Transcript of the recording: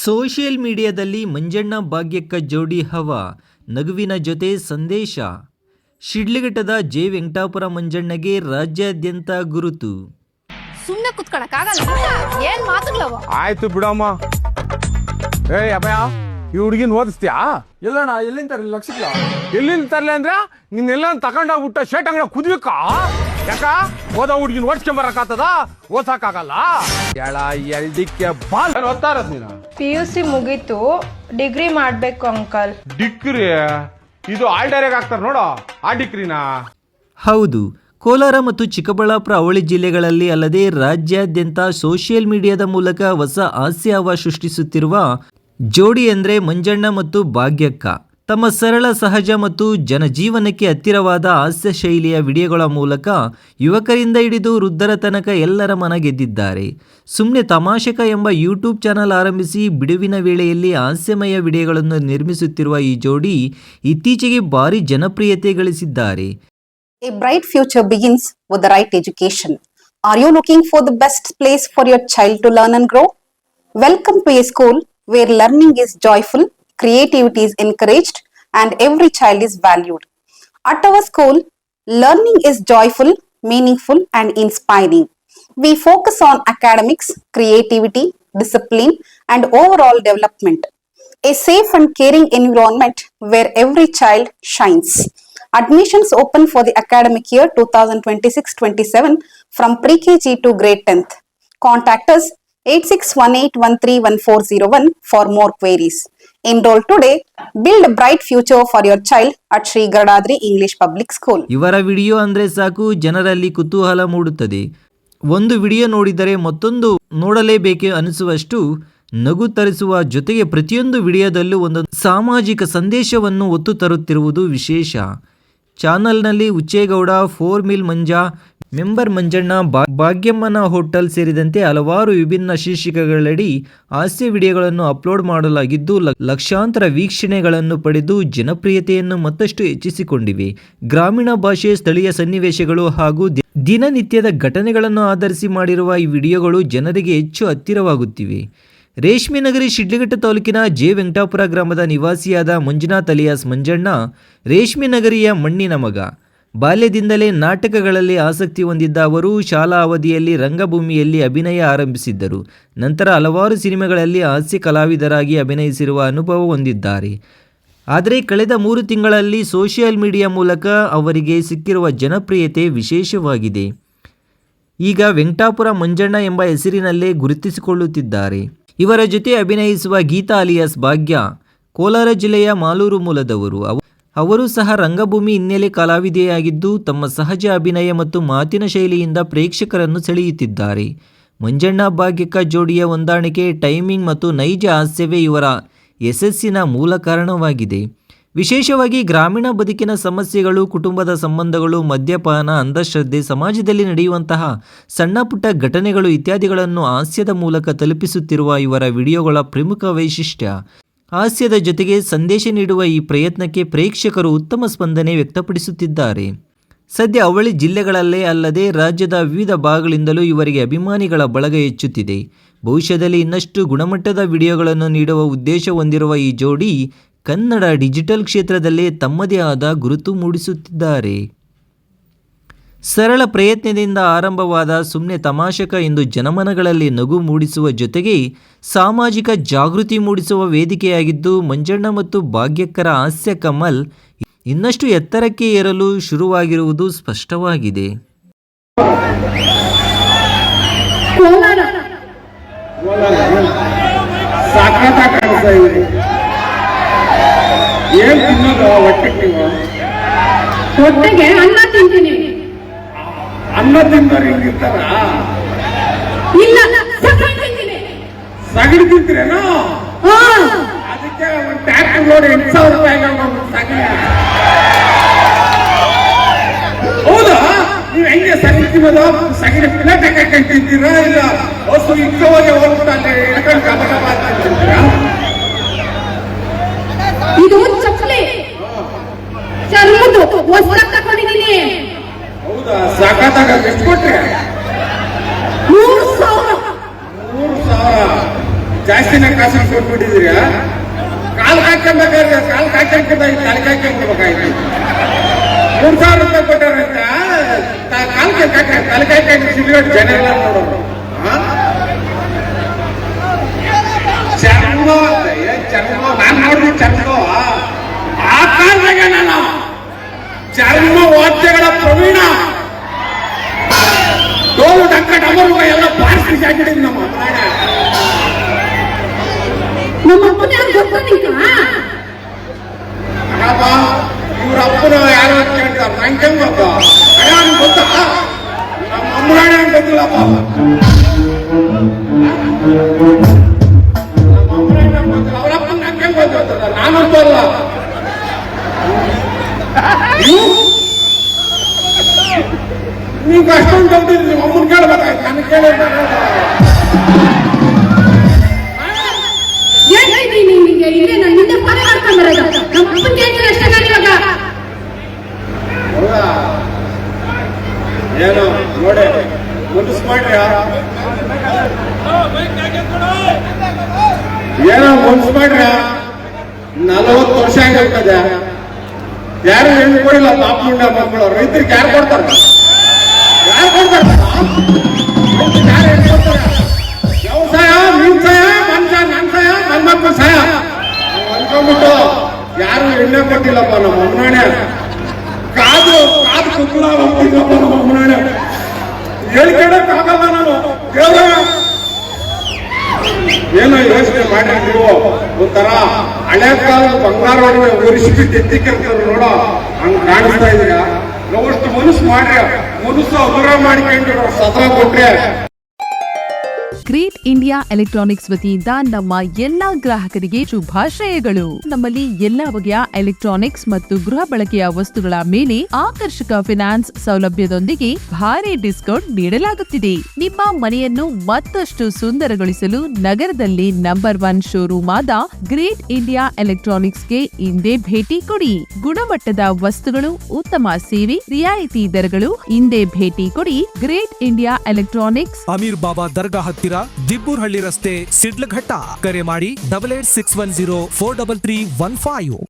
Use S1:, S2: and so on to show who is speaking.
S1: Social ಮೀಡಿಯಾದಲ್ಲಿ ಮಂಜಣ್ಣ ಭಾಗ್ಯಕ್ಕ ಜೋಡಿ ಹವಾ, ನಗುವಿನ ಜೊತೆ ಸಂದೇಶ. ಶಿಡ್ಲಘಟ್ಟದ ಜೆ ವೆಂಕಟಾಪುರ ಮಂಜಣ್ಣಗೆ ರಾಜ್ಯಾದ್ಯಂತ ಗುರುತು.
S2: ಸುಮ್ಮನೆ ಕುತ್ಕೊಳ್ಳಕ್ಕಾಗಲ್ಲ, ಏನ್ ಮಾತುಗಳವ?
S3: ಆಯ್ತು ಬಿಡಮ್ಮ. ಅಭಯ, ಈ ಹುಡುಗಿನ ಓದಿಸ್ತೀಯಾ?
S4: ಎಲ್ಲಣ್ಣ ಎಲ್ಲಿಂದ ತರಲಿ? ಲಕ್ಷಕ್ಲ
S3: ಎಲ್ಲಿಂದ ತರಲಿ ಅಂದ್ರೆ ನಿನ್ನೆಲ್ಲ ತಗೊಂಡೋಗ್ಬಿಟ್ಟ ಶೇಟ್ ಅಂಗಡ ಕುದ್ವಿಕ. ಯಾಕ ಓದ ಹುಡುಗಿನ ಓಡಿಸ್ಕೊಂಬರಕಾಗ್ತದ? ಓದ್ಸಕ್ಕಾಗಲ್ಲ. ಎಲ್ಡಿಕ್ಕೆ ಬಾಲ್ ಓದ್ತಾ ಇರೋದು ನೀನು.
S5: PUC ಮುಗೀತು, ಡಿಗ್ರಿ ಮಾಡ್ಬೇಕು ಅಂಕಲ್.
S3: ಡಿಗ್ರಿ? ಇದು ಆಲ್ಡೇರಿಯಾಗ ಹಾಕ್ತಾರ ನೋಡು ಆ ಡಿಗ್ರಿನ.
S1: ಹೌದು, ಕೋಲಾರ ಮತ್ತು ಚಿಕ್ಕಬಳ್ಳಾಪುರ ಅವಳಿ ಜಿಲ್ಲೆಗಳಲ್ಲಿ ಅಲ್ಲದೆ ರಾಜ್ಯಾದ್ಯಂತ ಸೋಷಿಯಲ್ ಮೀಡಿಯಾದ ಮೂಲಕ ಹೊಸ ಹಾಸ್ಯವ ಸೃಷ್ಟಿಸುತ್ತಿರುವ ಜೋಡಿ ಅಂದರೆ ಮಂಜಣ್ಣ ಮತ್ತು ಭಾಗ್ಯಕ್ಕ. ತಮ್ಮ ಸರಳ, ಸಹಜ ಮತ್ತು ಜನಜೀವನಕ್ಕೆ ಹತ್ತಿರವಾದ ಹಾಸ್ಯ ಶೈಲಿಯ ವಿಡಿಯೋಗಳ ಮೂಲಕ ಯುವಕರಿಂದ ಹಿಡಿದು ವೃದ್ಧರ ತನಕ ಎಲ್ಲರ ಮನ ಗೆದ್ದಿದ್ದಾರೆ. ಸುಮ್ಮನೆ ತಮಾಷಕ ಎಂಬ ಯೂಟ್ಯೂಬ್ ಚಾನಲ್ ಆರಂಭಿಸಿ ಬಿಡುವಿನ ವೇಳೆಯಲ್ಲಿ ಹಾಸ್ಯಮಯ ವಿಡಿಯೋಗಳನ್ನು ನಿರ್ಮಿಸುತ್ತಿರುವ ಈ ಜೋಡಿ ಇತ್ತೀಚೆಗೆ ಭಾರಿ ಜನಪ್ರಿಯತೆ ಗಳಿಸಿದ್ದಾರೆ.
S6: A bright future begins with the right education. Are you looking for the best place for your child to learn and grow? Welcome to a school where learning is joyful, creativity is encouraged, and every child is valued. At our school, learning is joyful, meaningful, and inspiring. We focus on academics, creativity, discipline, and overall development. A safe and caring environment where every child shines. Admissions open for the academic year 2026-27 from pre-KG to grade 10th. Contact us 8618131401 for more queries. Enroll today. Build a bright future for your child at Sri Gadadri English Public School.
S1: ಇವರ video ಅಂದರೆ ಸಾಕು, ಜನರಲ್ಲಿ ಕುತೂಹಲ ಮೂಡುತ್ತದೆ. ಒಂದು video ನೋಡಿದರೆ ಮತ್ತೊಂದು ನೋಡಲೇಬೇಕೆ ಅನಿಸುವಷ್ಟು ನಗು ತರಿಸುವ ಜೊತೆಗೆ ಪ್ರತಿಯೊಂದು ವಿಡಿಯೋದಲ್ಲೂ ಒಂದು ಸಾಮಾಜಿಕ ಸಂದೇಶವನ್ನು ಹೊತ್ತು ತರುತ್ತಿರುವುದು ವಿಶೇಷ. ಚಾನಲ್ನಲ್ಲಿ ಉಚ್ಚೇಗೌಡ, 4 ಮಿಲ್ ಮಂಜಾ, ಮೆಂಬರ್ ಮಂಜಣ್ಣ, ಭಾಗ್ಯಮ್ಮನ ಹೋಟೆಲ್ ಸೇರಿದಂತೆ ಹಲವಾರು ವಿಭಿನ್ನ ಶೀರ್ಷಿಕೆಗಳಡಿ ಹಾಸ್ಯ ವಿಡಿಯೋಗಳನ್ನು ಅಪ್ಲೋಡ್ ಮಾಡಲಾಗಿದ್ದು ಲಕ್ಷಾಂತರ ವೀಕ್ಷಣೆಗಳನ್ನು ಪಡೆದು ಜನಪ್ರಿಯತೆಯನ್ನು ಮತ್ತಷ್ಟು ಹೆಚ್ಚಿಸಿಕೊಂಡಿವೆ. ಗ್ರಾಮೀಣ ಭಾಷೆ, ಸ್ಥಳೀಯ ಸನ್ನಿವೇಶಗಳು ಹಾಗೂ ದಿನನಿತ್ಯದ ಘಟನೆಗಳನ್ನು ಆಧರಿಸಿ ಮಾಡಿರುವ ಈ ವಿಡಿಯೋಗಳು ಜನರಿಗೆ ಹೆಚ್ಚು ಹತ್ತಿರವಾಗುತ್ತಿವೆ. ರೇಷ್ಮೆ ನಗರಿ ಶಿಡ್ಲಘಟ್ಟ ತಾಲೂಕಿನ ಜೆ ವೆಂಕಟಾಪುರ ಗ್ರಾಮದ ನಿವಾಸಿಯಾದ ಮಂಜುನಾಥ್ ಅಲಿಯಾಸ್ ಮಂಜಣ್ಣ ರೇಷ್ಮೆ ನಗರಿಯ ಮಣ್ಣಿನ ಮಗ. ಬಾಲ್ಯದಿಂದಲೇ ನಾಟಕಗಳಲ್ಲಿ ಆಸಕ್ತಿ ಹೊಂದಿದ್ದ ಅವರು ಶಾಲಾ ಅವಧಿಯಲ್ಲಿ ರಂಗಭೂಮಿಯಲ್ಲಿ ಅಭಿನಯ ಆರಂಭಿಸಿದ್ದರು. ನಂತರ ಹಲವಾರು ಸಿನಿಮಾಗಳಲ್ಲಿ ಹಾಸ್ಯ ಕಲಾವಿದರಾಗಿ ಅಭಿನಯಿಸಿರುವ ಅನುಭವ ಹೊಂದಿದ್ದಾರೆ. ಆದರೆ ಕಳೆದ 3 ತಿಂಗಳಲ್ಲಿ ಸೋಷಿಯಲ್ ಮೀಡಿಯಾ ಮೂಲಕ ಅವರಿಗೆ ಸಿಕ್ಕಿರುವ ಜನಪ್ರಿಯತೆ ವಿಶೇಷವಾಗಿದೆ. ಈಗ ವೆಂಕಟಾಪುರ ಮಂಜಣ್ಣ ಎಂಬ ಹೆಸರಿನಲ್ಲೇ ಗುರುತಿಸಿಕೊಳ್ಳುತ್ತಿದ್ದಾರೆ. ಇವರ ಜೊತೆ ಅಭಿನಯಿಸುವ ಗೀತಾ ಅಲಿಯಾಸ್ ಭಾಗ್ಯ ಕೋಲಾರ ಜಿಲ್ಲೆಯ ಮಾಲೂರು ಮೂಲದವರು. ಅವರು ಸಹ ರಂಗಭೂಮಿ ಹಿನ್ನೆಲೆ ಕಲಾವಿದೆಯಾಗಿದ್ದು ತಮ್ಮ ಸಹಜ ಅಭಿನಯ ಮತ್ತು ಮಾತಿನ ಶೈಲಿಯಿಂದ ಪ್ರೇಕ್ಷಕರನ್ನು ಸೆಳೆಯುತ್ತಿದ್ದಾರೆ. ಮಂಜಣ್ಣ ಭಾಗ್ಯಕ್ಕ ಜೋಡಿಯ ಹೊಂದಾಣಿಕೆ, ಟೈಮಿಂಗ್ ಮತ್ತು ನೈಜ ಹಾಸ್ಯವೇ ಇವರ ಯಶಸ್ಸಿನ ಮೂಲ ಕಾರಣವಾಗಿದೆ. ವಿಶೇಷವಾಗಿ ಗ್ರಾಮೀಣ ಬದುಕಿನ ಸಮಸ್ಯೆಗಳು, ಕುಟುಂಬದ ಸಂಬಂಧಗಳು, ಮದ್ಯಪಾನ, ಅಂಧಶ್ರದ್ಧೆ, ಸಮಾಜದಲ್ಲಿ ನಡೆಯುವಂತಹ ಸಣ್ಣ ಪುಟ್ಟ ಘಟನೆಗಳು ಇತ್ಯಾದಿಗಳನ್ನು ಹಾಸ್ಯದ ಮೂಲಕ ತಲುಪಿಸುತ್ತಿರುವ ಇವರ ವಿಡಿಯೋಗಳ ಪ್ರಮುಖ ವೈಶಿಷ್ಟ್ಯ. ಹಾಸ್ಯದ ಜೊತೆಗೆ ಸಂದೇಶ ನೀಡುವ ಈ ಪ್ರಯತ್ನಕ್ಕೆ ಪ್ರೇಕ್ಷಕರು ಉತ್ತಮ ಸ್ಪಂದನೆ ವ್ಯಕ್ತಪಡಿಸುತ್ತಿದ್ದಾರೆ. ಸದ್ಯ ಅವಳಿ ಜಿಲ್ಲೆಗಳಲ್ಲೇ ಅಲ್ಲದೆ ರಾಜ್ಯದ ವಿವಿಧ ಭಾಗಗಳಿಂದಲೂ ಇವರಿಗೆ ಅಭಿಮಾನಿಗಳ ಬಳಗ ಹೆಚ್ಚುತ್ತಿದೆ. ಭವಿಷ್ಯದಲ್ಲಿ ಇನ್ನಷ್ಟು ಗುಣಮಟ್ಟದ ವಿಡಿಯೋಗಳನ್ನು ನೀಡುವ ಉದ್ದೇಶ ಹೊಂದಿರುವ ಈ ಜೋಡಿ ಕನ್ನಡ ಡಿಜಿಟಲ್ ಕ್ಷೇತ್ರದಲ್ಲೇ ತಮ್ಮದೇ ಆದ ಗುರುತು ಮೂಡಿಸುತ್ತಿದ್ದಾರೆ. ಸರಳ ಪ್ರಯತ್ನದಿಂದ ಆರಂಭವಾದ ಸುಮ್ಮನೆ ತಮಾಷಕ ಎಂದು ಜನಮನಗಳಲ್ಲಿ ನಗು ಮೂಡಿಸುವ ಜೊತೆಗೆ ಸಾಮಾಜಿಕ ಜಾಗೃತಿ ಮೂಡಿಸುವ ವೇದಿಕೆಯಾಗಿದ್ದು, ಮಂಜಣ್ಣ ಮತ್ತು ಭಾಗ್ಯಕ್ಕರ ಹಾಸ್ಯ ಕಮಲ್ ಇನ್ನಷ್ಟು ಎತ್ತರಕ್ಕೆ ಏರಲು ಶುರುವಾಗಿರುವುದು ಸ್ಪಷ್ಟವಾಗಿದೆ.
S4: ಏನ್ ತಿನ್ನೋದು
S2: ಹೊಟ್ಟೆಗೆ ಅನ್ನ ತಿಂತೀನಿ.
S4: ಅನ್ನ ತಿಂದವ್ರು ಹಿಂಗಿರ್ತಾರ?
S2: ಇಲ್ಲ,
S4: ಸಗಣಿ ತಿಂತೀರೇನೋ? ಅದಕ್ಕೆ ಒಂದು ಟ್ಯಾಕ್ಟರ್ ನೋಡಿ 8,000 ರೂಪಾಯಿ ಸಗಣಿ. ಹೌದಾ? ನೀವು ಹೆಂಗೆ ಸಗಣಿ ತಿನ್ನೋದು? ಸಗಣಿ ಪ್ಲೇಟ್ ಹಾಕೊಂಡು ತಿಂತೀರಾ? ಇಲ್ಲ ಹೊಸ ಇಕ್ಕವಾಗಿ ಹೋಗ್ಬಿಟ್ಟು ಅಲ್ಲಿ ಇಳ್ಕೊಂಡು ಕಬಡ ತಿಂತೀರಾ?
S2: ಇದು ಚಪ್ಪಲಿ ಚರ್ಮದ್ದು ಹೊಸದಾಗಿ ತಗೊಂಡಿದ್ದೀನಿ.
S4: ಹೌದಾ? ಸಾಕಾದಾಗ ಎಷ್ಟು ಕೊಟ್ರೆ?
S2: 3,000.
S4: ಜಾಸ್ತಿನೇ ಕಾಸು ಬಿಟ್ಬಿಟ್ಟಿದ್ರಿ ಕಾಲ್ ಹಾಕ್ಕೊಂಬೇಕಾದ್ರೆ ಕಾಲ್ ಹಾಕ್ಕೊಂಡ ತಲೆ ಹಾಕ್ಕೊಂಡ್ಬಿಡ್ಬೇಕಾಯ್ತು. 3,000 ರೂಪಾಯಿ ಕೊಟ್ಟಾರಂತ ಕಾಲ್ಗೆ ತಲೆ ಹಾಕೊಂಡು ಸಿಗರೇಟ್ ಜನ ಎಲ್ಲ ನೋಡೋರು. ಚರ್ಮ ನಾನ್ ನೋಡ್ರಿ ಚರ್ಮ ಆ ಕಾಲದಾಗ ನಾನು ಚರ್ಮ ವಾದ್ಯಗಳ ಪ್ರವೀಣ ಡೋಲು ಡಕ್ಕ ಡಮರು ಎಲ್ಲ ಪಾರ್ಸಿ ಹಾಕಿದ್ದೀನಿ ನಮ್ಮ
S2: ಅಪ್ಪನ ಯಾರು ಗೊತ್ತಾ ನಿಂಕ?
S4: ಇವ್ರ ಅಪ್ಪನ ಯಾರು ಅಂತ ಕೇಳ್ತಾರೆ. ನಂಗೆ ಗೊತ್ತಾ ಗೊತ್ತಾ ನಮ್ಮ ಅಮ್ಮರಾಣ ಗೊತ್ತಿಲ್ಲಪ್ಪ. ಅವರಪ್ಪ ನಂಗೆ ಗೊತ್ತದ ನಾನಂತೂ ಅಲ್ಲ. ನೀವು ಅಷ್ಟೊಂದು ಗೊತ್ತಿಲ್ಲ, ನಿಮ್ಮ ಅಮ್ಮನ ಕೇಳ್ಬೇಕಾಯ್ತು, ನನಗೆ ಕೇಳಿದ್ರೆ
S2: ನಿಮಗೆ ಇಲ್ಲೇ ನಾನು ಹಿಂದೆ ಪದ ಮಾಡ್ಕೊಂಡ್ ಬರೋದು. ನಮ್ಮ ಅಪ್ಪನ ಕೇಳಿದ್ರೆ ಅಷ್ಟೇ ನಾನು ಇವಾಗ.
S4: ಏನು ನೋಡಿ ಮುನ್ಸ್ ಮಾಡ್ರಿ, ಏನೋ ಮುನ್ಸ್ ಮಾಡ್ರಿ. 40 ವರ್ಷ ಆಗಿರ್ತದೆ, ಯಾರು ಹೆಣ್ಣು ಕೊಡಿಲ್ಲ. ಪಾಪ ಮುಂಡ ಮಕ್ಕಳು ರೈತರಿಗೆ ಯಾರು ಕೊಡ್ತಾರೆ? ಯಾರು ಕೊಡ್ತಾರೆ? ಯಾರು ಹೆಣ್ಣು ಕೊಡ್ತಾರೆ? ವ್ಯವಸಾಯ ನಿನ್ ಸಹಾಯ, ನನ್ನ ಸಹಾಯ, ನನ್ನ ಮಕ್ಕಳ ಸಹಾಯ ಅನ್ಕೊಂಡ್ಬಿಟ್ಟು ಯಾರು ಎಣ್ಣೆ ಕೊಟ್ಟಿಲ್ಲಪ್ಪ. ನಮ್ಮ ಅಮ್ಮನಾಣೆ ಕಾದು ಕುಕ್ಕಳ ಹೋಗ್ತಿಲ್ಲಪ್ಪ. ನಮ್ಮ ಅಮ್ಮನಾಣೆ ಹೇಳ್ಕೊಳಕ್ಕಾಗಲ್ಲ ನಾನು. ಏನೋ ಯೋಚನೆ ಮಾಡಿ ನೀವು ಒಂಥರ ಹಳೆ ಕಾಲದ ಬಂಗಾರ ಉರಿಸ್ಬಿಟ್ಟು ಎತ್ತಿಕ್ಕಿರ್ತಾರೆ ನೋಡೋ, ಹಂಗ ಕಾಣಿಸ್ತಾ ಇದೀಗ. ನಾವಷ್ಟು ಮನಸ್ಸು ಮಾಡ್ರಿ, ಮನಸ್ಸು ಅಗುರ ಮಾಡ್ಕೊಂಡು ಸತ್ರ ಕೊಟ್ರೆ.
S7: ಗ್ರೇಟ್ ಇಂಡಿಯಾ ಎಲೆಕ್ಟ್ರಾನಿಕ್ಸ್ ವತಿಯಿಂದ ನಮ್ಮ ಎಲ್ಲಾ ಗ್ರಾಹಕರಿಗೆ ಶುಭಾಶಯಗಳು. ನಮ್ಮಲ್ಲಿ ಎಲ್ಲಾ ಬಗೆಯ ಎಲೆಕ್ಟ್ರಾನಿಕ್ಸ್ ಮತ್ತು ಗೃಹ ಬಳಕೆಯ ವಸ್ತುಗಳ ಮೇಲೆ ಆಕರ್ಷಕ ಫಿನಾನ್ಸ್ ಸೌಲಭ್ಯದೊಂದಿಗೆ ಭಾರಿ ಡಿಸ್ಕೌಂಟ್ ನೀಡಲಾಗುತ್ತಿದೆ. ನಿಮ್ಮ ಮನೆಯನ್ನು ಮತ್ತಷ್ಟು ಸುಂದರಗೊಳಿಸಲು ನಗರದಲ್ಲಿ ನಂಬರ್ 1 ಶೋರೂಮ್ ಆದ ಗ್ರೇಟ್ ಇಂಡಿಯಾ ಎಲೆಕ್ಟ್ರಾನಿಕ್ಸ್ಗೆ ಇಂದೇ ಭೇಟಿ ಕೊಡಿ. ಗುಣಮಟ್ಟದ ವಸ್ತುಗಳು, ಉತ್ತಮ ಸೇವೆ, ರಿಯಾಯಿತಿ ದರಗಳು. ಇಂದೇ ಭೇಟಿ ಕೊಡಿ ಗ್ರೇಟ್ ಇಂಡಿಯಾ ಎಲೆಕ್ಟ್ರಾನಿಕ್ಸ್,
S8: ಅಮೀರ್ ಬಾಬಾ ದರ್ಗಾ ಹತ್ತಿರ, ದಿಬ್ಬೂರ್ಹಳ್ಳಿ ರಸ್ತೆ, ಸಿಡ್ಲಘಟ್ಟ. ಕರೆ ಮಾಡಿ 8861043315.